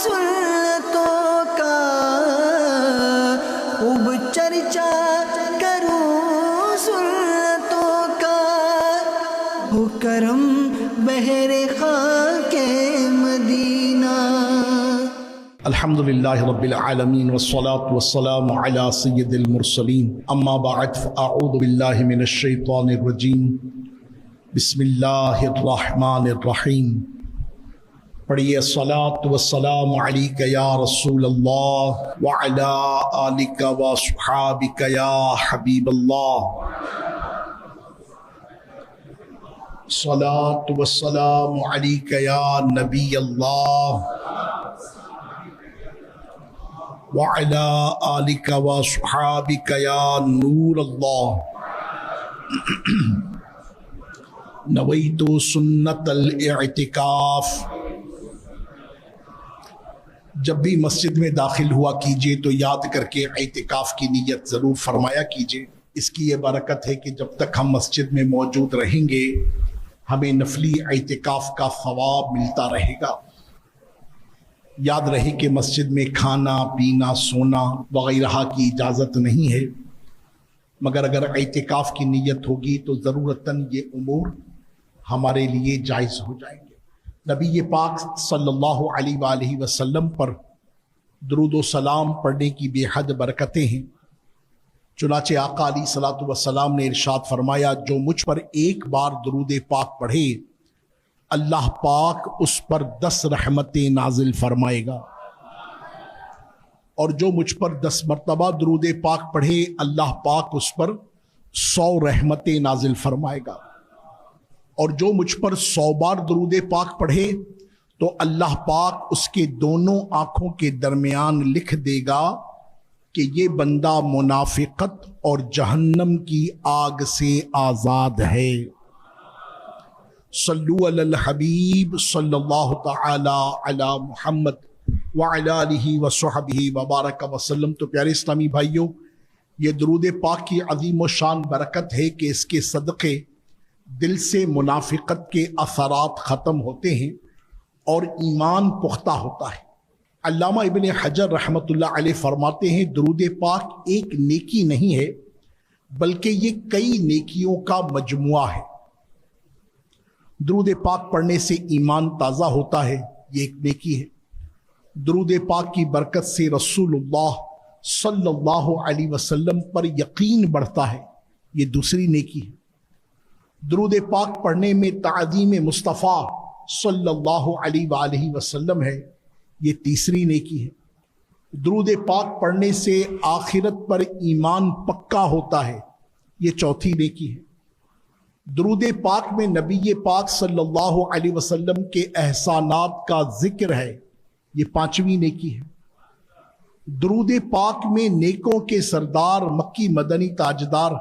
سنتوں کا خوب چرچا کروں سنتوں کا ہو کرم بحر خاک مدینہ. الحمدللہ رب العالمین والصلاة والسلام علی سید المرسلین اما بعد فاعوذ باللہ من الشیطان الرجیم بسم اللہ الرحمن الرحیم. پڑھیے الصلاة والسلام علیک یا رسول اللہ وعلی آلک وصحابک یا حبیب اللہ. الصلاة والسلام علیک یا نبی اللہ وعلی آلک وصحابک یا نور اللہ. نویت سنت الاعتکاف. جب بھی مسجد میں داخل ہوا کیجئے تو یاد کر کے اعتکاف کی نیت ضرور فرمایا کیجئے. اس کی یہ برکت ہے کہ جب تک ہم مسجد میں موجود رہیں گے ہمیں نفلی اعتکاف کا ثواب ملتا رہے گا. یاد رہے کہ مسجد میں کھانا پینا سونا وغیرہ کی اجازت نہیں ہے، مگر اگر اعتکاف کی نیت ہوگی تو ضرورتاً یہ امور ہمارے لیے جائز ہو جائیں گے. نبی پاک صلی اللہ علیہ وآلہ وسلم پر درود و سلام پڑھنے کی بے حد برکتیں ہیں. چنانچہ آقا علیہ الصلوۃ والسلام نے ارشاد فرمایا جو مجھ پر ایک بار درود پاک پڑھے اللہ پاک اس پر 10 رحمتیں نازل فرمائے گا، اور جو مجھ پر 10 مرتبہ درود پاک پڑھے اللہ پاک اس پر 100 رحمتیں نازل فرمائے گا، اور جو مجھ پر 100 بار درود پاک پڑھے تو اللہ پاک اس کے دونوں آنکھوں کے درمیان لکھ دے گا کہ یہ بندہ منافقت اور جہنم کی آگ سے آزاد ہے. صلو علی الحبیب صلی اللہ تعالی علی محمد وعلی آلہ وصحبہ وبارک وسلم. تو پیارے اسلامی بھائیوں، یہ درود پاک کی عظیم و شان برکت ہے کہ اس کے صدقے دل سے منافقت کے اثرات ختم ہوتے ہیں اور ایمان پختہ ہوتا ہے. علامہ ابن حجر رحمۃ اللہ علیہ فرماتے ہیں درود پاک ایک نیکی نہیں ہے بلکہ یہ کئی نیکیوں کا مجموعہ ہے. درود پاک پڑھنے سے ایمان تازہ ہوتا ہے، یہ ایک نیکی ہے. درود پاک کی برکت سے رسول اللہ صلی اللہ علیہ وسلم پر یقین بڑھتا ہے، یہ دوسری نیکی ہے. درود پاک پڑھنے میں تعظیم مصطفیٰ صلی اللہ علیہ وآلہ وسلم ہے، یہ تیسری نیکی ہے. درود پاک پڑھنے سے آخرت پر ایمان پکا ہوتا ہے، یہ چوتھی نیکی ہے. درود پاک میں نبی پاک صلی اللہ علیہ وسلم کے احسانات کا ذکر ہے، یہ پانچویں نیکی ہے. درود پاک میں نیکوں کے سردار مکی مدنی تاجدار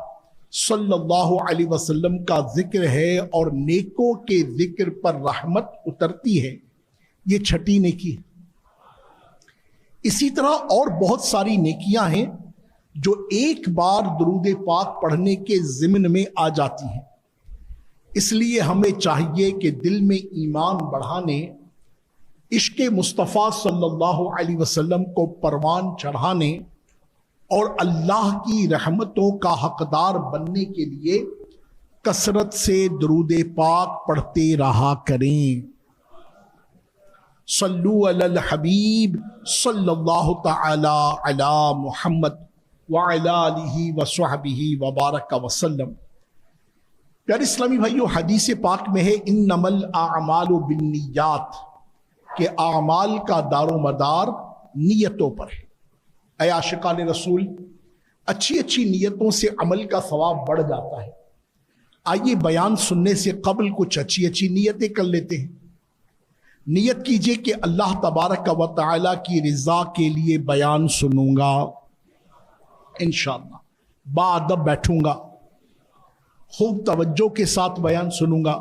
صلی اللہ علیہ وسلم کا ذکر ہے اور نیکوں کے ذکر پر رحمت اترتی ہے، یہ چھٹی نیکی ہے. اسی طرح اور بہت ساری نیکیاں ہیں جو ایک بار درود پاک پڑھنے کے ضمن میں آ جاتی ہیں. اس لیے ہمیں چاہیے کہ دل میں ایمان بڑھانے، عشق مصطفیٰ صلی اللہ علیہ وسلم کو پروان چڑھانے اور اللہ کی رحمتوں کا حقدار بننے کے لیے کثرت سے درود پاک پڑھتے رہا کریں. صلو علی الحبیب صلی اللہ تعالی علی محمد وعلی آلہ وصحبہ وبارک وسلم. پیارے اسلامی بھائیو، حدیث پاک میں ہے انما الاعمال بالنیات، کہ اعمال کا دار و مدار نیتوں پر ہے. اے عاشقان رسول، اچھی اچھی نیتوں سے عمل کا ثواب بڑھ جاتا ہے. آئیے بیان سننے سے قبل کچھ اچھی اچھی نیتیں کر لیتے ہیں. نیت کیجئے کہ اللہ تبارک و تعالی کی رضا کے لیے بیان سنوں گا، انشاءاللہ باادب بیٹھوں گا، خوب توجہ کے ساتھ بیان سنوں گا.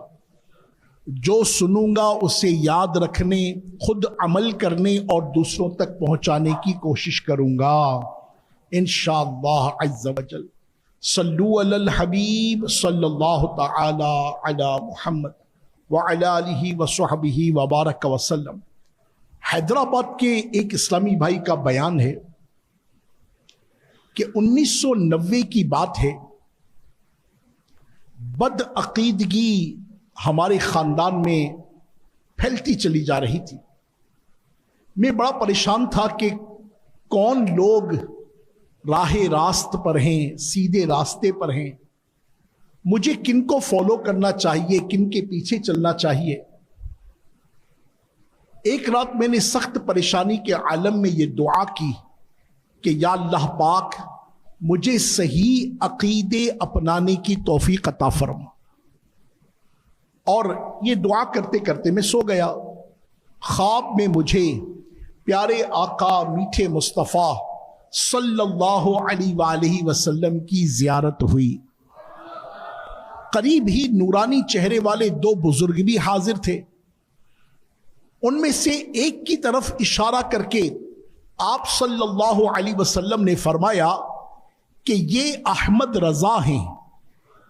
جو سنوں گا اسے یاد رکھنے، خود عمل کرنے اور دوسروں تک پہنچانے کی کوشش کروں گا انشاءاللہ عز وجل. صلو علی الحبیب صلی اللہ تعالی علی محمد وعلی آلہ وصحبہ وبارک وسلم. حیدرآباد کے ایک اسلامی بھائی کا بیان ہے کہ 1990 کی بات ہے، بد عقیدگی ہمارے خاندان میں پھیلتی چلی جا رہی تھی۔ میں بڑا پریشان تھا کہ کون لوگ راہ راست پر ہیں، سیدھے راستے پر ہیں، مجھے کن کو فالو کرنا چاہیے، کن کے پیچھے چلنا چاہیے۔ ایک رات میں نے سخت پریشانی کے عالم میں یہ دعا کی کہ یا اللہ پاک مجھے صحیح عقیدے اپنانے کی توفیق عطا فرما، اور یہ دعا کرتے کرتے میں سو گیا۔ خواب میں مجھے پیارے آقا میٹھے مصطفیٰ صلی اللہ علیہ وآلہ وسلم کی زیارت ہوئی۔ قریب ہی نورانی چہرے والے دو بزرگ بھی حاضر تھے۔ ان میں سے ایک کی طرف اشارہ کر کے آپ صلی اللہ علیہ وسلم نے فرمایا کہ یہ احمد رضا ہیں،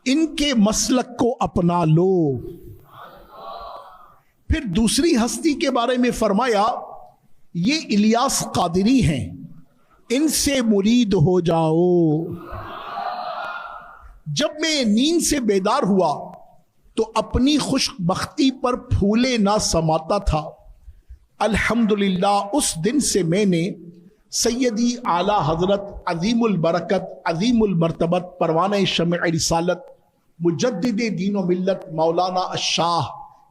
ان کے مسلک کو اپنا لو۔ پھر دوسری ہستی کے بارے میں فرمایا یہ الیاس قادری ہیں، ان سے مرید ہو جاؤ۔ جب میں نیند سے بیدار ہوا تو اپنی خوش بختی پر پھولے نہ سماتا تھا۔ الحمدللہ اس دن سے میں نے سیدی اعلی حضرت عظیم البرکت عظیم المرتبت پروانہ شمع رسالت مجدد دین و ملت مولانا الشاہ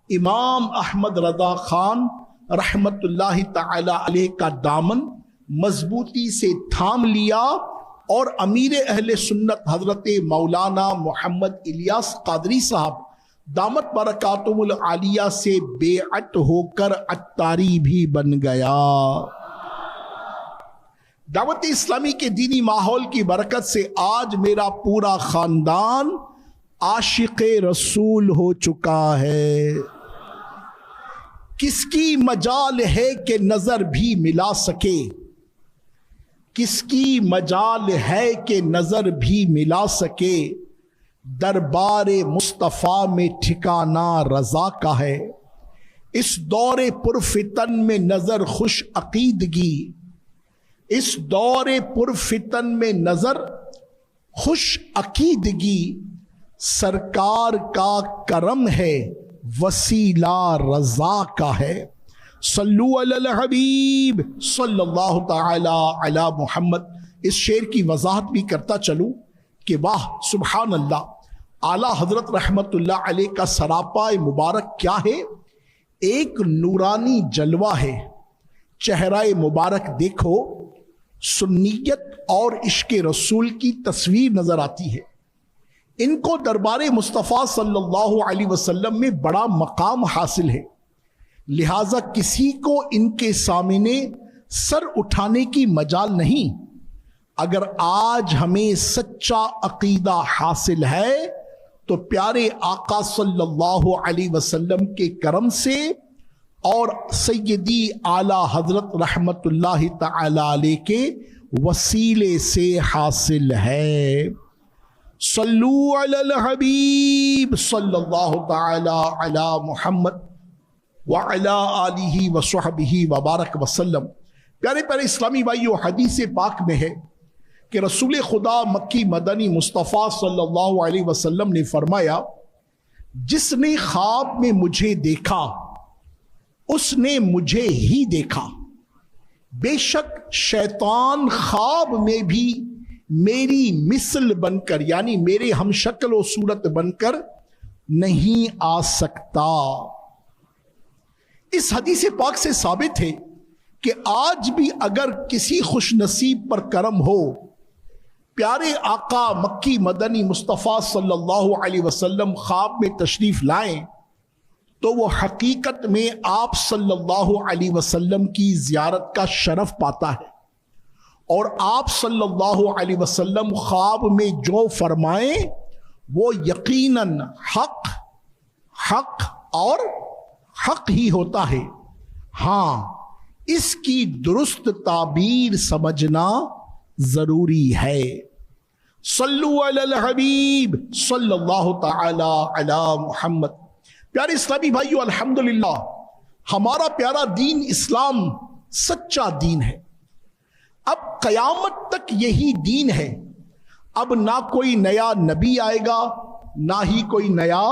امام احمد رضا خان رحمت اللہ تعالی علیہ کا دامن مضبوطی سے تھام لیا اور امیر اہل سنت حضرت مولانا محمد الیاس قادری صاحب دامت برکاتہم العالیہ سے بیعت ہو کر عطاری بھی بن گیا۔ دعوت اسلامی کے دینی ماحول کی برکت سے آج میرا پورا خاندان عاشق رسول ہو چکا ہے۔ کس کی مجال ہے کہ نظر بھی ملا سکے، کس کی مجال ہے کہ نظر بھی ملا سکے، دربار مصطفیٰ میں ٹھکانہ رضا کا ہے۔ اس دور پرفتن میں نظر خوش عقیدگی، اس دور پرفتن میں نظر خوش عقیدگی، سرکار کا کرم ہے وسیلہ رضا کا ہے۔ صلو علی الحبیب صلی اللہ تعالی علی محمد۔ اس شعر کی وضاحت بھی کرتا چلوں کہ واہ سبحان اللہ، اعلیٰ حضرت رحمت اللہ علیہ کا سراپا مبارک کیا ہے، ایک نورانی جلوہ ہے۔ چہرہ مبارک دیکھو، سنیت اور عشق رسول کی تصویر نظر آتی ہے۔ ان کو دربار مصطفیٰ صلی اللہ علیہ وسلم میں بڑا مقام حاصل ہے، لہٰذا کسی کو ان کے سامنے سر اٹھانے کی مجال نہیں۔ اگر آج ہمیں سچا عقیدہ حاصل ہے تو پیارے آقا صلی اللہ علیہ وسلم کے کرم سے اور سیدی اعلی حضرت رحمت اللہ تعالی علیہ کے وسیلے سے حاصل ہے۔ صلو علی الحبیب صلی اللہ تعالی علی محمد وعلی آلہ وصحبہ وبارک وسلم۔ پیارے پیارے اسلامی بھائیو، حدیث پاک میں ہے کہ رسول خدا مکی مدنی مصطفیٰ صلی اللہ علیہ وسلم نے فرمایا جس نے خواب میں مجھے دیکھا اس نے مجھے ہی دیکھا۔ بے شک شیطان خواب میں بھی میری مثل بن کر یعنی میرے ہم شکل و صورت بن کر نہیں آ سکتا۔ اس حدیث پاک سے ثابت ہے کہ آج بھی اگر کسی خوش نصیب پر کرم ہو، پیارے آقا مکی مدنی مصطفیٰ صلی اللہ علیہ وسلم خواب میں تشریف لائیں تو وہ حقیقت میں آپ صلی اللہ علیہ وسلم کی زیارت کا شرف پاتا ہے، اور آپ صلی اللہ علیہ وسلم خواب میں جو فرمائیں وہ یقیناً حق اور حق ہی ہوتا ہے۔ ہاں، اس کی درست تعبیر سمجھنا ضروری ہے۔ صلو علی الحبیب صلی اللہ تعالی علی محمد۔ پیارے اسلامی بھائیو، الحمدللہ ہمارا پیارا دین اسلام سچا دین ہے. اب قیامت تک یہی دین ہے. اب نہ کوئی نیا نبی آئے گا نہ ہی کوئی نیا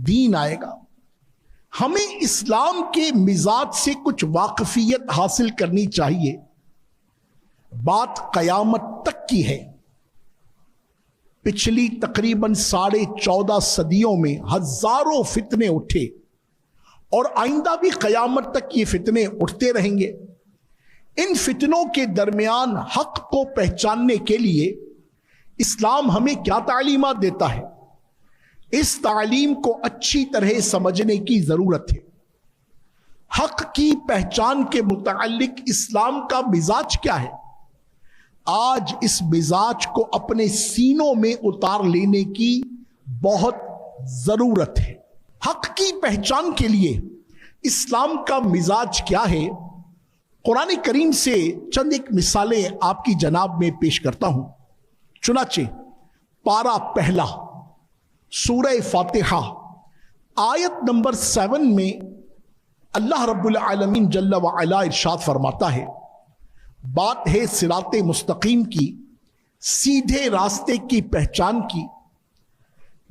دین آئے گا. ہمیں اسلام کے مزاج سے کچھ واقفیت حاصل کرنی چاہیے. بات قیامت تک کی ہے. پچھلی تقریباً 14.5 صدیوں میں ہزاروں فتنے اٹھے اور آئندہ بھی قیامت تک یہ فتنے اٹھتے رہیں گے. ان فتنوں کے درمیان حق کو پہچاننے کے لیے اسلام ہمیں کیا تعلیمات دیتا ہے؟ اس تعلیم کو اچھی طرح سمجھنے کی ضرورت ہے. حق کی پہچان کے متعلق اسلام کا مزاج کیا ہے؟ آج اس مزاج کو اپنے سینوں میں اتار لینے کی بہت ضرورت ہے. حق کی پہچان کے لیے اسلام کا مزاج کیا ہے؟ قرآن کریم سے چند ایک مثالیں آپ کی جناب میں پیش کرتا ہوں. چنانچہ پارہ پہلا سورہ فاتحہ آیت نمبر 7 میں اللہ رب العالمین جل وعلا ارشاد فرماتا ہے، بات ہے صراط مستقیم کی، سیدھے راستے کی پہچان کی.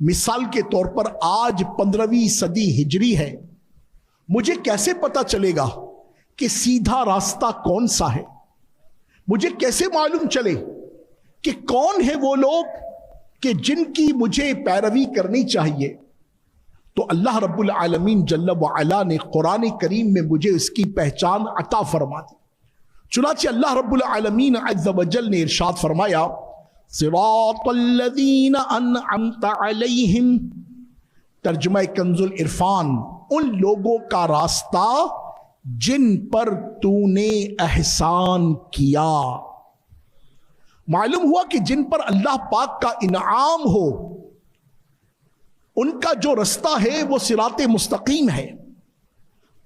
مثال کے طور پر آج 15ویں صدی ہجری ہے. مجھے کیسے پتا چلے گا کہ سیدھا راستہ کون سا ہے؟ مجھے کیسے معلوم چلے کہ کون ہے وہ لوگ کہ جن کی مجھے پیروی کرنی چاہیے؟ تو اللہ رب العالمین جل وعلا نے قرآن کریم میں مجھے اس کی پہچان عطا فرما دی. چنانچہ اللہ رب العالمین عز و جل نے ارشاد فرمایا، صراط الذین انعمت علیہم، ترجمہ کنز العرفان، ان لوگوں کا راستہ جن پر تو نے احسان کیا. معلوم ہوا کہ جن پر اللہ پاک کا انعام ہو ان کا جو رستہ ہے وہ صراط مستقیم ہے.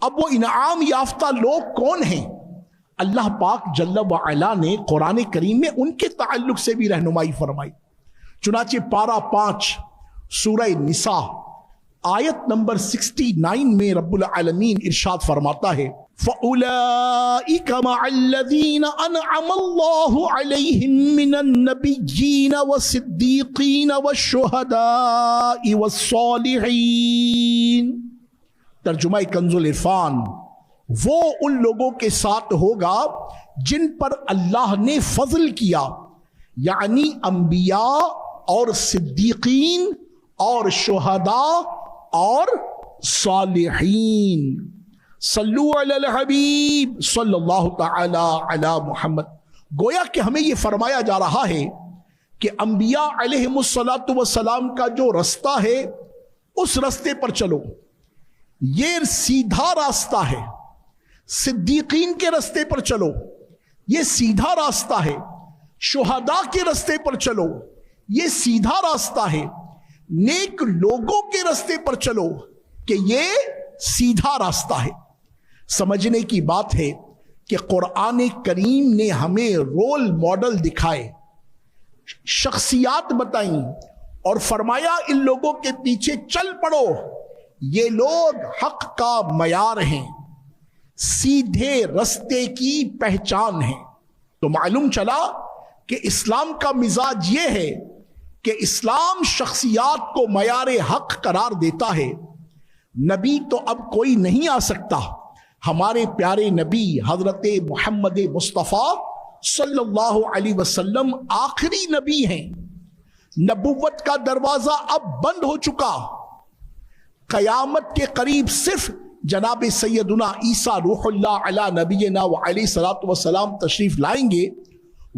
اب وہ انعام یافتہ لوگ کون ہیں؟ اللہ پاک جل وعلا نے قرآن کریم میں ان کے تعلق سے بھی رہنمائی فرمائی. چنانچہ پارہ 5 سورہ نساء آیت نمبر 69 میں رب العالمین ارشاد فرماتا ہے، فَأُولَئِكَ مَعَ الَّذِينَ أَنْعَمَ اللَّهُ عَلَيْهِم مِّنَ النَّبِيِّينَ وَالصِّدِّيقِينَ وَالشُّهَدَاءِ وَالصَّالِحِينَ. ترجمہ کنز العرفان، وہ ان لوگوں کے ساتھ ہوگا جن پر اللہ نے فضل کیا، یعنی انبیاء اور صدیقین اور شہداء اور صالحین. صلو علی الحبیب صلی اللہ تعالی علی محمد. گویا کہ ہمیں یہ فرمایا جا رہا ہے کہ انبیاء علیہم السلام کا جو رستہ ہے اس رستے پر چلو، یہ سیدھا راستہ ہے. صدیقین کے رستے پر چلو، یہ سیدھا راستہ ہے. شہداء کے رستے پر چلو، یہ سیدھا راستہ ہے. نیک لوگوں کے رستے پر چلو کہ یہ سیدھا راستہ ہے. سمجھنے کی بات ہے کہ قرآن کریم نے ہمیں رول ماڈل دکھائے، شخصیات بتائیں اور فرمایا ان لوگوں کے پیچھے چل پڑو. یہ لوگ حق کا معیار ہیں، سیدھے رستے کی پہچان ہے. تو معلوم چلا کہ اسلام کا مزاج یہ ہے کہ اسلام شخصیات کو معیار حق قرار دیتا ہے. نبی تو اب کوئی نہیں آ سکتا. ہمارے پیارے نبی حضرت محمد مصطفیٰ صلی اللہ علیہ وسلم آخری نبی ہیں. نبوت کا دروازہ اب بند ہو چکا. قیامت کے قریب صرف جناب سیدنا عیسیٰ روح اللہ علی نبینا و علیہ الصلوۃ والسلام تشریف لائیں گے.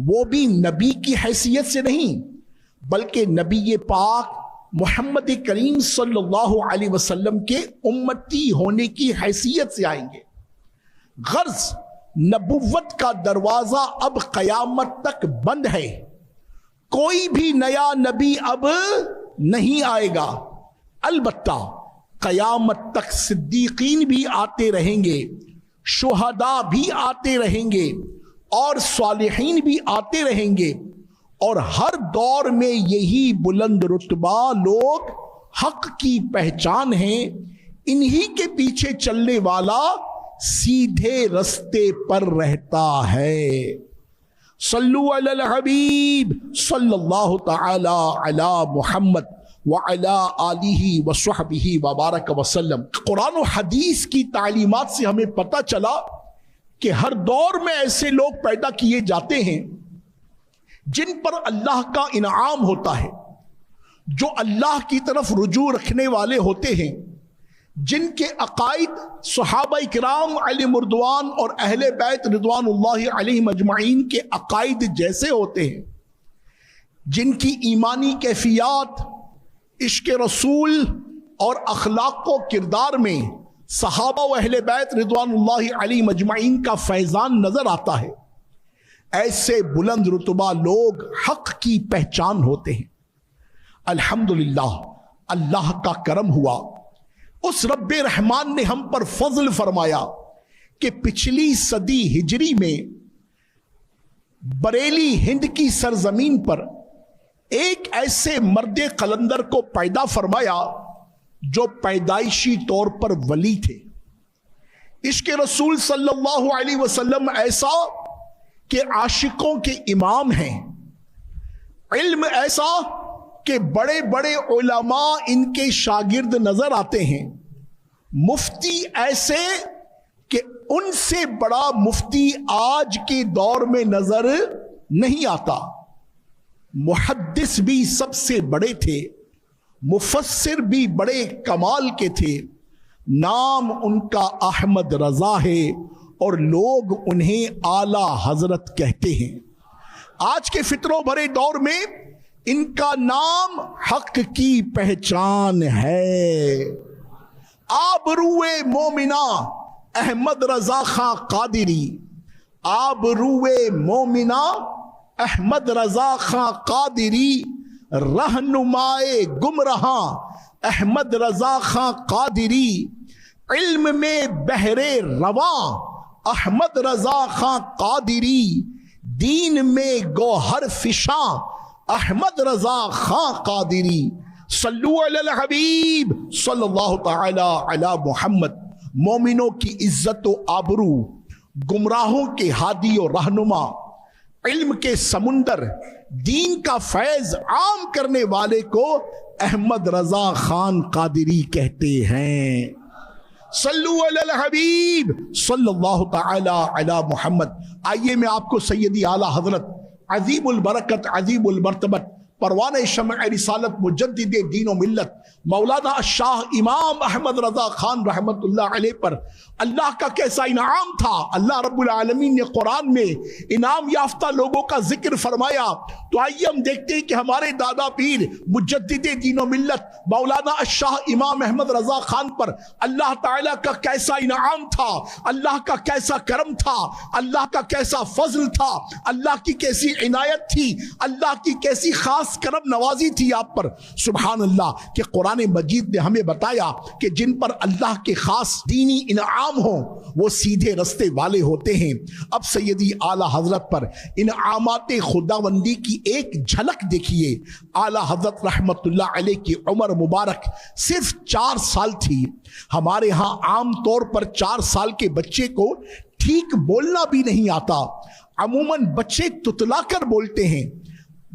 وہ بھی نبی کی حیثیت سے نہیں بلکہ نبی پاک محمد کریم صلی اللہ علیہ وسلم کے امتی ہونے کی حیثیت سے آئیں گے. غرض نبوت کا دروازہ اب قیامت تک بند ہے. کوئی بھی نیا نبی اب نہیں آئے گا. البتہ قیامت تک صدیقین بھی آتے رہیں گے، شہداء بھی آتے رہیں گے اور صالحین بھی آتے رہیں گے. اور ہر دور میں یہی بلند رتبہ لوگ حق کی پہچان ہیں، انہی کے پیچھے چلنے والا سیدھے رستے پر رہتا ہے۔ صلو علی الحبیب صلی اللہ تعالی علی محمد وعلی آلہ وصحبہ وبارک وسلم۔ قرآن و حدیث کی تعلیمات سے ہمیں پتہ چلا کہ ہر دور میں ایسے لوگ پیدا کیے جاتے ہیں جن پر اللہ کا انعام ہوتا ہے، جو اللہ کی طرف رجوع رکھنے والے ہوتے ہیں، جن کے عقائد صحابہ کرام علیہ مردوان اور اہل بیت رضوان اللہ علیہم اجمعین کے عقائد جیسے ہوتے ہیں، جن کی ایمانی کیفیات عشق رسول اور اخلاق و کردار میں صحابہ و اہل بیت رضوان اللہ علیہم اجمعین کا فیضان نظر آتا ہے۔ ایسے بلند رتبہ لوگ حق کی پہچان ہوتے ہیں۔ الحمدللہ، اللہ کا کرم ہوا، اس رب رحمان نے ہم پر فضل فرمایا کہ پچھلی صدی ہجری میں بریلی ہند کی سرزمین پر ایک ایسے مرد قلندر کو پیدا فرمایا جو پیدائشی طور پر ولی تھے۔ عشق رسول صلی اللہ علیہ وسلم ایسا کہ عاشقوں کے امام ہیں، علم ایسا کہ بڑے بڑے علماء ان کے شاگرد نظر آتے ہیں، مفتی ایسے کہ ان سے بڑا مفتی آج کے دور میں نظر نہیں آتا، محدث بھی سب سے بڑے تھے، مفسر بھی بڑے کمال کے تھے، نام ان کا احمد رضا ہے اور لوگ انہیں اعلی حضرت کہتے ہیں۔ آج کے فتنوں بھرے دور میں ان کا نام حق کی پہچان ہے۔ آبروئے مومنہ احمد رضا خاں قادری، آبروئے مومنہ احمد رضا خاں قادری، رہنمائے گمراہاں احمد رضا خاں قادری، علم میں بحرے رواں احمد رضا خاں قادری، دین میں گوہر فشاں احمد رضا خاں قادری۔ صلو علی الحبیب صلی اللہ تعالی علی محمد۔ مومنوں کی عزت و آبرو، گمراہوں کے ہادی و رہنما، علم کے سمندر، دین کا فیض عام کرنے والے کو احمد رضا خان قادری کہتے ہیں۔ صلو علی الحبیب صلی اللہ تعالی علی محمد۔ آئیے میں آپ کو سیدی اعلی حضرت عظیم البرکت عظیم المرتبت پروان شمع رسالت مجدد دین و ملت مولانا الشاہ امام احمد رضا خان رحمت اللہ علیہ پر اللہ کا کیسا انعام تھا۔ اللہ رب العالمین نے قرآن میں انعام یافتہ لوگوں کا ذکر فرمایا، تو آئیے ہم دیکھتے ہیں کہ ہمارے دادا پیر مجدد دین و ملت مولانا الشاہ امام احمد رضا خان پر اللہ تعالیٰ کا کیسا انعام تھا، اللہ کا کیسا کرم تھا، اللہ کا کیسا فضل تھا، اللہ کی کیسی عنایت تھی، اللہ کی کیسی خاص کرم نوازی تھی آپ پر۔ سبحان اللہ کہ قرآن مجید نے ہمیں بتایا کہ جن پر اللہ کے خاص دینی انعام ہوں وہ سیدھے رستے والے ہوتے ہیں۔ اب سیدی اعلیٰ حضرت پر انعامات خداوندی کی ایک جھلک دیکھیے۔ اعلیٰ حضرت رحمت اللہ علیہ کی عمر مبارک صرف 4 سال تھی۔ ہمارے ہاں عام طور پر 4 سال کے بچے کو ٹھیک بولنا بھی نہیں آتا، عموماً بچے تتلا کر بولتے ہیں،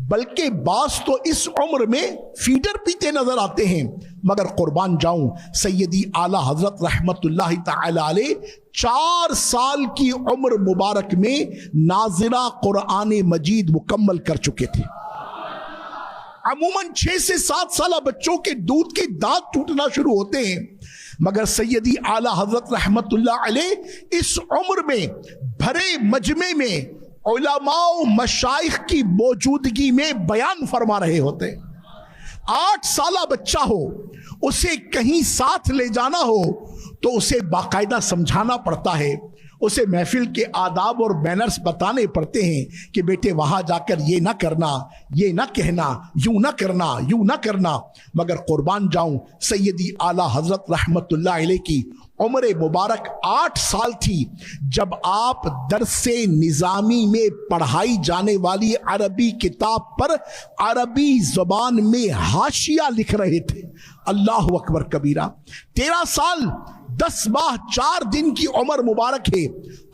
بلکہ بعض تو اس عمر میں فیڈر پیتے نظر آتے ہیں۔ مگر قربان جاؤں سیدی اعلیٰ حضرت رحمت اللہ تعالی علیہ 4 سال کی عمر مبارک میں ناظرہ قرآن مجید مکمل کر چکے تھے۔ عموماً 6 سے 7 سالہ بچوں کے دودھ کے دانت ٹوٹنا شروع ہوتے ہیں، مگر سیدی اعلیٰ حضرت رحمت اللہ علیہ اس عمر میں بھرے مجمع میں علماء و مشائخ کی موجودگی میں بیان فرما رہے ہوتے ہیں۔ 8 سالہ بچہ ہو، اسے کہیں ساتھ لے جانا ہو تو اسے باقاعدہ سمجھانا پڑتا ہے، اسے محفل کے آداب اور مینرز بتانے پڑتے ہیں کہ بیٹے وہاں جا کر یہ نہ کرنا، یہ نہ کہنا، یوں نہ کرنا، یوں نہ کرنا. مگر قربان جاؤں سیدی اعلیٰ حضرت رحمت اللہ علیہ کی عمر مبارک 8 سال تھی جب آپ درس نظامی میں پڑھائی جانے والی عربی کتاب پر عربی زبان میں حاشیہ لکھ رہے تھے. اللہ اکبر کبیرہ. 13 سال 10 ماہ 4 دن کی عمر مبارک ہے.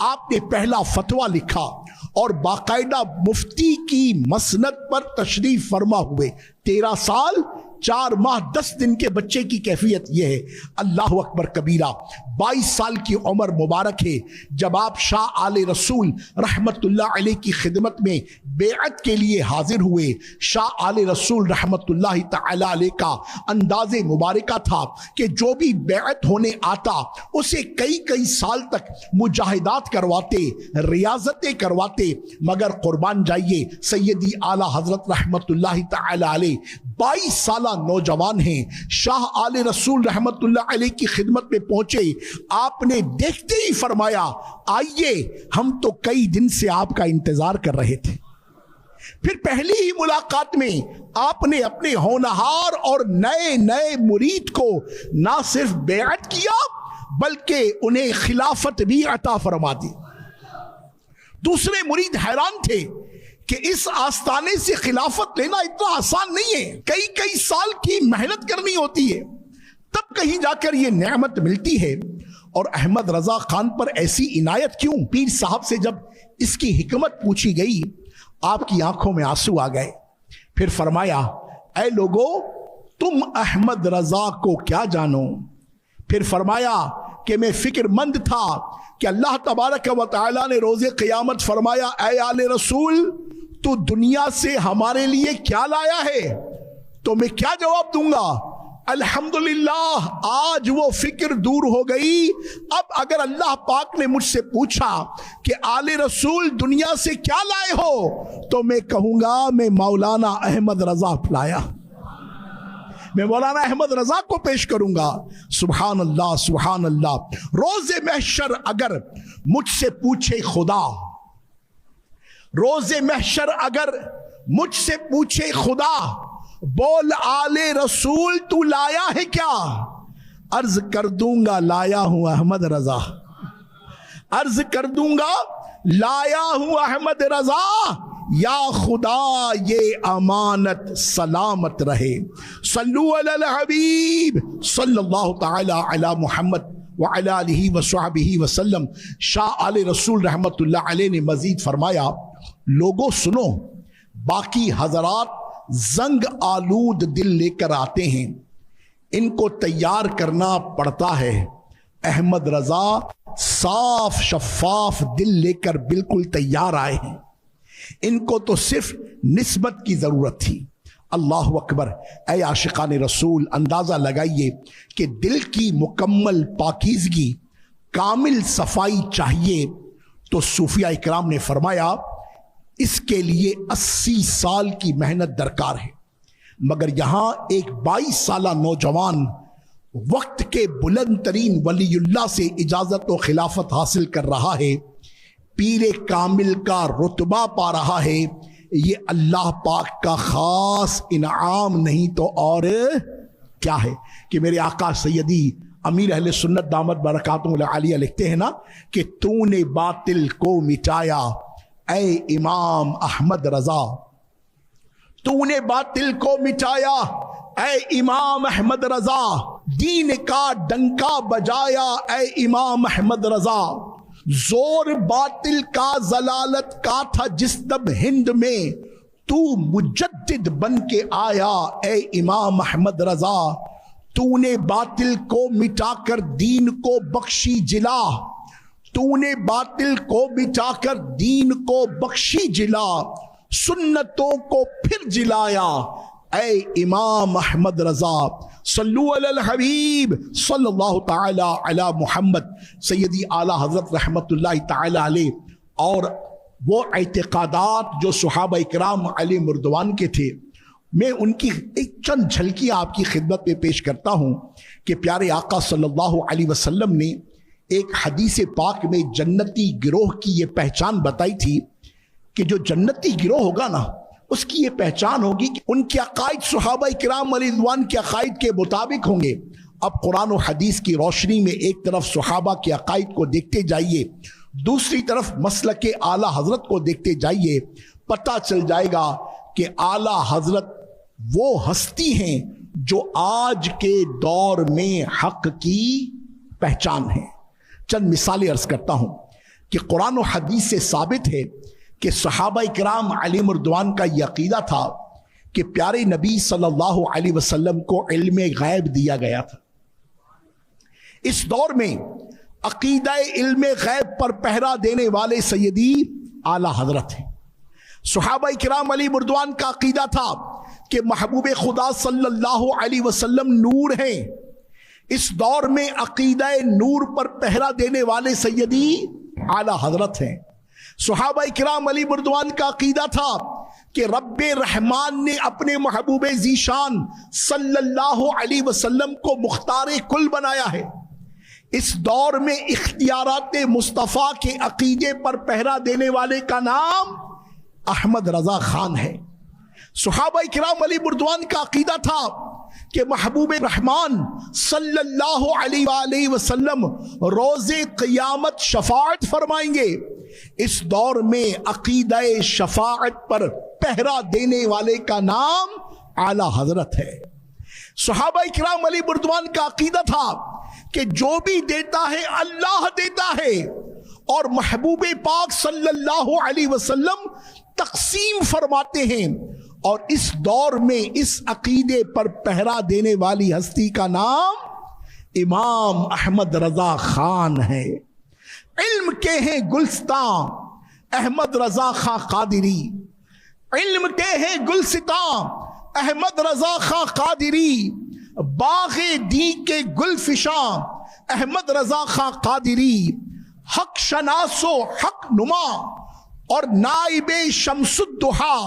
آپ نے پہلا فتویٰ لکھا اور باقاعدہ مفتی کی مسند پر تشریف فرما ہوئے. 13 سال 4 ماہ 10 دن کے بچے کی کیفیت یہ ہے. اللہ اکبر کبیرہ. 22 سال کی عمر مبارک ہے جب آپ شاہ آل رسول رحمت اللہ علیہ کی خدمت میں بیعت کے لیے حاضر ہوئے. شاہ آل رسول رحمت اللہ تعالی علیہ کا انداز مبارکہ تھا کہ جو بھی بیعت ہونے آتا اسے کئی سال تک مجاہدات کرواتے، ریاضتیں کرواتے. مگر قربان جائیے سیدی اعلیٰ حضرت رحمت اللہ تعالی علیہ 22 سالہ نوجوان ہیں. شاہ آل رسول رحمت اللہ علیہ کی خدمت میں پہنچے. آپ نے دیکھتے ہی فرمایا آئیے، ہم تو کئی دن سے آپ کا انتظار کر رہے تھے. پھر پہلی ہی ملاقات میں آپ نے اپنے ہونہار اور نئے مرید کو نہ صرف بیعت کیا بلکہ انہیں خلافت بھی عطا فرما دی. دوسرے مرید حیران تھے کہ اس آستانے سے خلافت لینا اتنا آسان نہیں ہے، کئی سال کی محنت کرنی ہوتی ہے، تب کہیں جا کر یہ نعمت ملتی ہے. اور احمد رضا خان پر ایسی عنایت کیوں؟ پیر صاحب سے جب اس کی حکمت پوچھی گئی آپ کی آنکھوں میں آنسو آ گئے. پھر فرمایا اے لوگو تم احمد رضا کو کیا جانو؟ پھر فرمایا کہ میں فکر مند تھا کہ اللہ تبارک و تعالی نے روز قیامت فرمایا اے آل رسول تو دنیا سے ہمارے لیے کیا لایا ہے؟ تو میں کیا جواب دوں گا؟ الحمدللہ آج وہ فکر دور ہو گئی. اب اگر اللہ پاک نے مجھ سے پوچھا کہ آل رسول دنیا سے کیا لائے ہو تو میں کہوں گا میں مولانا احمد رضا لایا، میں مولانا احمد رضا کو پیش کروں گا. سبحان اللہ سبحان اللہ. روز محشر اگر مجھ سے پوچھے خدا، روز محشر اگر مجھ سے پوچھے خدا بول آل رسول تو لایا ہے کیا؟ عرض کر دوں گا لایا ہوں احمد رضا، عرض کر دوں گا لایا ہوں احمد رضا. یا خدا یہ امانت سلامت رہے. صلو علی الحبیب صلی اللہ تعالی علی محمد وعلی آلہ وصحبہ وسلم. شاہ آل رسول رحمت اللہ علیہ نے مزید فرمایا لوگوں سنو، باقی حضرات زنگ آلود دل لے کر آتے ہیں، ان کو تیار کرنا پڑتا ہے. احمد رضا صاف شفاف دل لے کر بالکل تیار آئے ہیں، ان کو تو صرف نسبت کی ضرورت تھی. اللہ اکبر. اے عاشقان رسول اندازہ لگائیے کہ دل کی مکمل پاکیزگی، کامل صفائی چاہیے تو صوفیہ اکرام نے فرمایا اس کے لیے 80 سال کی محنت درکار ہے. مگر یہاں ایک 22 سالہ نوجوان وقت کے بلند ترین ولی اللہ سے اجازت و خلافت حاصل کر رہا ہے، پیر کامل کا رتبہ پا رہا ہے. یہ اللہ پاک کا خاص انعام نہیں تو اور کیا ہے کہ میرے آقا سیدی امیر اہل سنت دامت برکاتہ العالیہ لکھتے ہیں نا کہ تو نے باطل کو مٹایا اے امام احمد رضا، تو نے باطل کو مٹایا اے امام احمد رضا، دین کا ڈنکا بجایا اے امام احمد رضا. زور باطل کا ضلالت کا تھا جس دب ہند میں، تو مجدد بن کے آیا اے امام احمد رضا. تو نے باطل کو مٹا کر دین کو بخشی جلا، تو نے باطل کو مٹا کر دین کو بخشی جلا، سنتوں کو پھر جلایا اے امام احمد رضا. صلو علی الحبیب صلی اللہ تعالی علی محمد. سیدی اعلیٰ حضرت رحمت اللہ تعالی علیہ اور وہ اعتقادات جو صحابہ اکرام علی مردوان کے تھے، میں ان کی ایک چند جھلکیاں آپ کی خدمت میں پیش کرتا ہوں کہ پیارے آقا صلی اللہ علیہ وسلم نے ایک حدیث پاک میں جنتی گروہ کی یہ پہچان بتائی تھی کہ جو جنتی گروہ ہوگا نا اس کی یہ پہچان ہوگی کہ ان کے عقائد صحابہ کرام علیہ رضوان کے عقائد کے مطابق ہوں گے۔ اب قرآن و حدیث کی روشنی میں ایک طرف صحابہ کے عقائد کو دیکھتے جائیے، دوسری طرف مسلک اعلیٰ حضرت کو دیکھتے جائیے، پتہ چل جائے گا کہ اعلیٰ حضرت وہ ہستی ہیں جو آج کے دور میں حق کی پہچان ہے۔ چند مثالیں عرض کرتا ہوں کہ قرآن و حدیث سے ثابت ہے کہ صحابہ کرام علیہم رضوان کا یہ عقیدہ تھا کہ پیارے نبی صلی اللہ علیہ وسلم کو علم غیب دیا گیا تھا۔ اس دور میں عقیدہ علم غیب پر پہرا دینے والے سیدی اعلیٰ حضرت ہیں۔ صحابہ کرام علیہم رضوان کا عقیدہ تھا کہ محبوب خدا صلی اللہ علیہ وسلم نور ہیں۔ اس دور میں عقیدہ نور پر پہرا دینے والے سیدی اعلیٰ حضرت ہیں۔ صحابہ کرام علیہ رضوان کا عقیدہ تھا کہ رب رحمان نے اپنے محبوب ذیشان صلی اللہ علیہ وسلم کو مختار کل بنایا ہے۔ اس دور میں اختیارات مصطفیٰ کے عقیدے پر پہرا دینے والے کا نام احمد رضا خان ہے۔ صحابہ کرام علیہ رضوان کا عقیدہ تھا کہ محبوب رحمان صلی اللہ علیہ وآلہ وسلم روز قیامت شفاعت فرمائیں گے۔ اس دور میں عقیدہ شفاعت پر پہرا دینے والے کا نام اعلیٰ حضرت ہے۔ صحابہ کرام علیہ رضوان کا عقیدہ تھا کہ جو بھی دیتا ہے اللہ دیتا ہے، اور محبوب پاک صلی اللہ علیہ وسلم تقسیم فرماتے ہیں، اور اس دور میں اس عقیدے پر پہرا دینے والی ہستی کا نام امام احمد رضا خان ہے۔ علم کے ہیں گلستان احمد رضا خان قادری، علم کے ہیں گلستان احمد رضا خان قادری، باغ دی کے گل فشاں احمد رضا خان قادری، حق شناس و حق نما اور نائب شمس الدحا،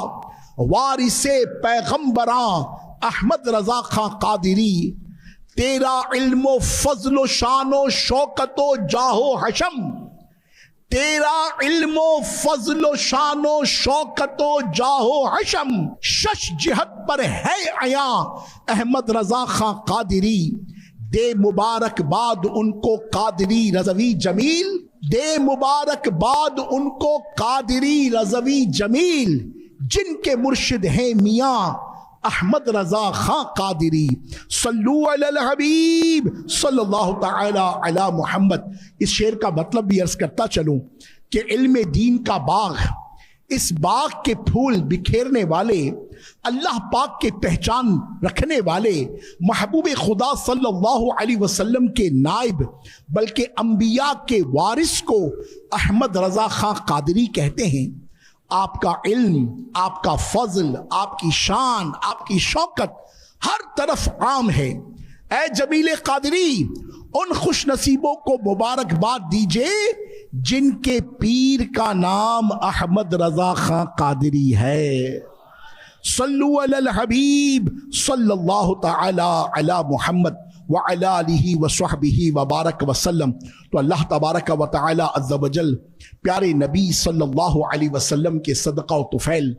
وارث پیغمبراں احمد رضا خان قادری۔ تیرا علم و فضل و شان و شوکت و جاہ و حشم، تیرا علم و فضل و شان و شوکت و جاہ و حشم، شش جہت پر ہے عیاں احمد رضا خان قادری۔ دے مبارک باد ان کو قادری رضوی جمیل، دے مبارک باد ان کو قادری رضوی جمیل، جن کے مرشد ہیں میاں احمد رضا خان قادری۔ صلو علی الحبیب صلی اللہ تعالی علی محمد۔ اس شعر کا مطلب بھی عرض کرتا چلوں کہ علم دین کا باغ، اس باغ کے پھول بکھیرنے والے، اللہ پاک کے پہچان رکھنے والے، محبوب خدا صلی اللہ علیہ وسلم کے نائب بلکہ انبیاء کے وارث کو احمد رضا خان قادری کہتے ہیں۔ آپ کا علم، آپ کا فضل، آپ کی شان، آپ کی شوکت ہر طرف عام ہے۔ اے جمیل قادری، ان خوش نصیبوں کو مبارکباد دیجئے جن کے پیر کا نام احمد رضا خان قادری ہے۔ صلو علی الحبیب صلی اللہ تعالی علی محمد وعلی آلہ وصحبہ وبارک وسلم۔ تو اللہ تبارک و تعالی عز و جل پیارے نبی صلی اللہ علیہ وسلم کے صدقہ و طفیل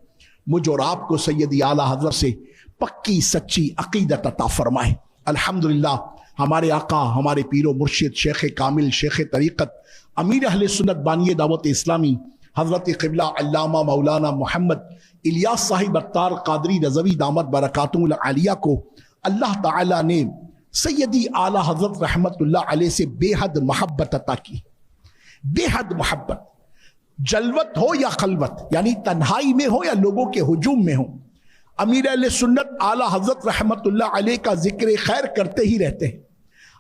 مجھ اور آپ کو سیدی اعلیٰ حضرت سے پکی سچی عقیدت عطا فرمائے۔ الحمدللہ ہمارے آقا، ہمارے پیر و مرشد، شیخ کامل، شیخ طریقت، امیر اہل سنت بانی دعوت اسلامی حضرت قبلہ علامہ مولانا محمد الیاس صاحب اتار قادری رضوی دامت برکاتہ العالیہ کو اللہ تعالیٰ نے سیدی اعلیٰ حضرت رحمت اللہ علیہ سے بے حد محبت عطا کی۔ بے حد محبت، جلوت ہو یا خلوت، یعنی تنہائی میں ہو یا لوگوں کے ہجوم میں ہو، امیر اہل سنت اعلیٰ حضرت رحمت اللہ علیہ کا ذکر خیر کرتے ہی رہتے ہیں۔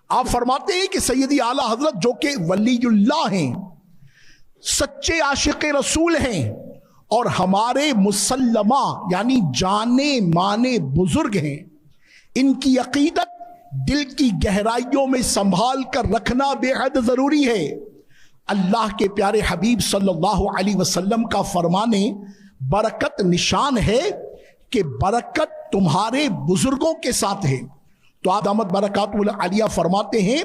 آپ فرماتے ہیں کہ سیدی اعلیٰ حضرت جو کہ ولی اللہ ہیں، سچے عاشق رسول ہیں، اور ہمارے مسلمہ یعنی جانے مانے بزرگ ہیں، ان کی عقیدت دل کی گہرائیوں میں سنبھال کر رکھنا بے حد ضروری ہے۔ اللہ کے پیارے حبیب صلی اللہ علیہ وسلم کا فرمانے برکت نشان ہے کہ برکت تمہارے بزرگوں کے ساتھ ہے۔ تو آپ دامت برکاتہ العالیہ فرماتے ہیں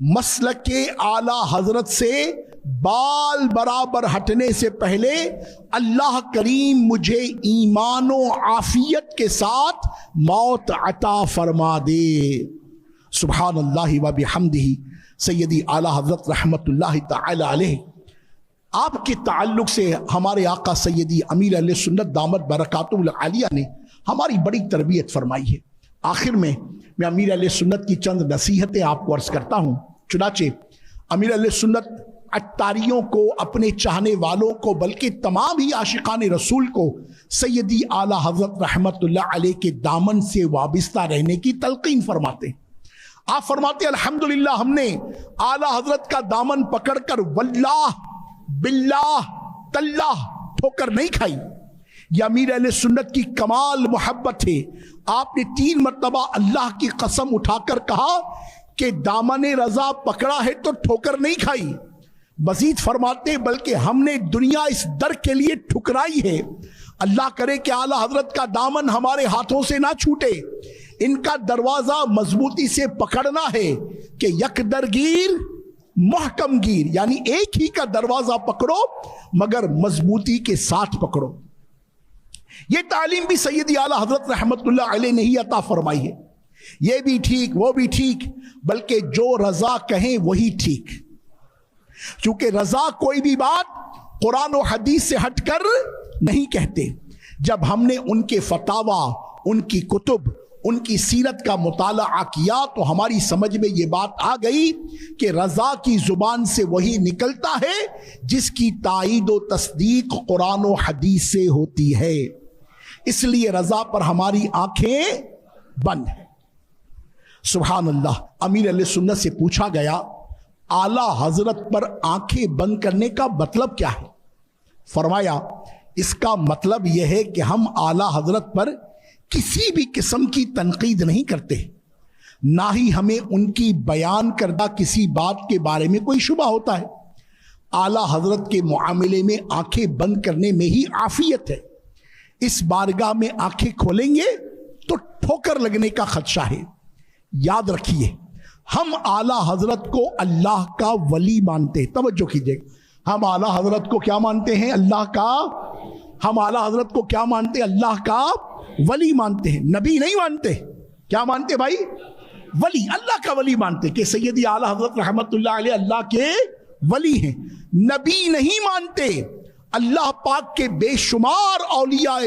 مسلک اعلی حضرت سے بال برابر ہٹنے سے پہلے اللہ کریم مجھے ایمان و عافیت کے ساتھ موت عطا فرما دے۔ سبحان اللہ و بحمدہ۔ سیدی اعلی حضرت رحمت اللہ تعالی علیہ، آپ کے تعلق سے ہمارے آقا سیدی امیر اہل سنت دامت برکاتہ العالیہ نے ہماری بڑی تربیت فرمائی ہے۔ آخر میں امیر اہل سنت کی چند نصیحتیں آپ کو عرض کرتا ہوں۔ چنانچہ امیر اہل سنت اتاریوں کو، اپنے چاہنے والوں کو، بلکہ تمام ہی عاشقان رسول کو سیدی اعلی حضرت رحمت اللہ علیہ کے دامن سے وابستہ رہنے کی تلقین فرماتے ہیں۔ آپ فرماتے ہیں الحمدللہ ہم نے اعلی حضرت کا دامن پکڑ کر واللہ باللہ تاللہ ٹھوکر نہیں کھائی۔ یہ امیر اہل سنت کی کمال محبت ہے۔ آپ نے 3 مرتبہ اللہ کی قسم اٹھا کر کہا کہ دامن رضا پکڑا ہے تو ٹھوکر نہیں کھائی۔ مزید فرماتے بلکہ ہم نے دنیا اس در کے لیے ٹھکرائی ہے، اللہ کرے کہ اعلی حضرت کا دامن ہمارے ہاتھوں سے نہ چھوٹے۔ ان کا دروازہ مضبوطی سے پکڑنا ہے کہ یک درگیر محکم گیر، یعنی ایک ہی کا دروازہ پکڑو مگر مضبوطی کے ساتھ پکڑو۔ یہ تعلیم بھی سیدی اعلی حضرت رحمت اللہ علیہ نے ہی عطا فرمائی ہے۔ یہ بھی ٹھیک وہ بھی ٹھیک، بلکہ جو رضا کہیں وہی ٹھیک، کیونکہ رضا کوئی بھی بات قرآن و حدیث سے ہٹ کر نہیں کہتے۔ جب ہم نے ان کے فتاوی، ان کی کتب، ان کی سیرت کا مطالعہ کیا تو ہماری سمجھ میں یہ بات آ گئی کہ رضا کی زبان سے وہی نکلتا ہے جس کی تائید و تصدیق قرآن و حدیث سے ہوتی ہے۔ اس لیے رضا پر ہماری آنکھیں بند ہیں۔ سبحان اللہ۔ امیر علیہ سنت سے پوچھا گیا اعلی حضرت پر آنکھیں بند کرنے کا مطلب کیا ہے؟ فرمایا اس کا مطلب یہ ہے کہ ہم اعلی حضرت پر کسی بھی قسم کی تنقید نہیں کرتے، نہ ہی ہمیں ان کی بیان کردہ کسی بات کے بارے میں کوئی شبہ ہوتا ہے۔ اعلی حضرت کے معاملے میں آنکھیں بند کرنے میں ہی عافیت ہے۔ اس بارگاہ میں آنکھیں کھولیں گے تو ٹھوکر لگنے کا خدشہ ہے۔ یاد رکھیے ہم اعلی حضرت کو اللہ کا ولی مانتے ہیں۔ توجہ کیجئے، ہم اعلی حضرت کو کیا مانتے ہیں؟ اللہ کا۔ ہم اعلی حضرت کو کیا مانتے ہیں؟ اللہ کا ولی مانتے ہیں، نبی نہیں مانتے۔ کیا مانتے بھائی؟ ولی، اللہ کا ولی مانتے کہ سیدی اعلی حضرت رحمت اللہ علیہ اللہ کے ولی ہیں، نبی نہیں مانتے۔ اللہ پاک کے بے شمار اولیاء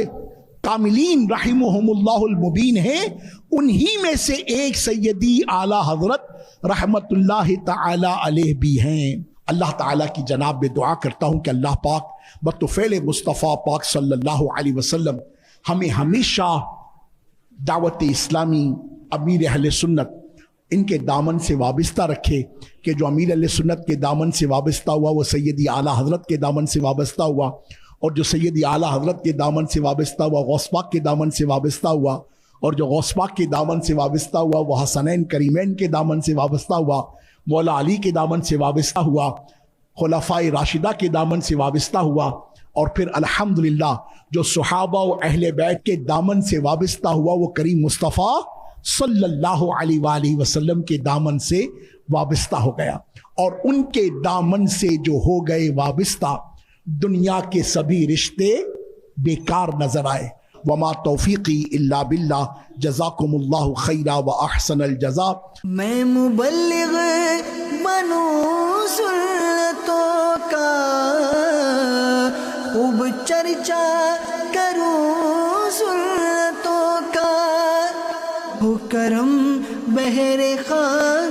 کاملین رحمہم اللہ المبین ہیں، انہی میں سے ایک سیدی اعلی حضرت رحمت اللہ تعالی علیہ بھی ہیں۔ اللہ تعالیٰ کی جناب میں دعا کرتا ہوں کہ اللہ پاک بطفیل مصطفیٰ پاک صلی اللہ علیہ وسلم ہمیں ہمیشہ دعوت اسلامی، امیر اہل سنت ان کے دامن سے وابستہ رکھے، کہ جو امیر اہل سنت کے دامن سے وابستہ ہوا وہ سیدی اعلیٰ حضرت کے دامن سے وابستہ ہوا، اور جو سیدی اعلیٰ حضرت کے دامن سے وابستہ ہوا غوث پاک کے دامن سے وابستہ ہوا، اور جو غوث پاک کے دامن سے وابستہ ہوا وہ حسنین کریمین کے دامن سے وابستہ ہوا، مولا علی کے دامن سے وابستہ ہوا، خلفائے راشدہ کے دامن سے وابستہ ہوا، اور پھر الحمدللہ جو صحابہ و اہل بیت کے دامن سے وابستہ ہوا وہ کریم مصطفیٰ صلی اللہ علیہ وآلہ وسلم کے دامن سے وابستہ ہو گیا، اور ان کے دامن سے جو ہو گئے وابستہ دنیا کے سبھی رشتے بیکار نظر آئے۔ وما توفیقی الا باللہ، جزاکم اللہ خیرا و احسن الجزا۔ میں مبلغ بنوں سنتوں کا، خوب چرچا کروں سنتوں کا، ہو کرم بہر خاک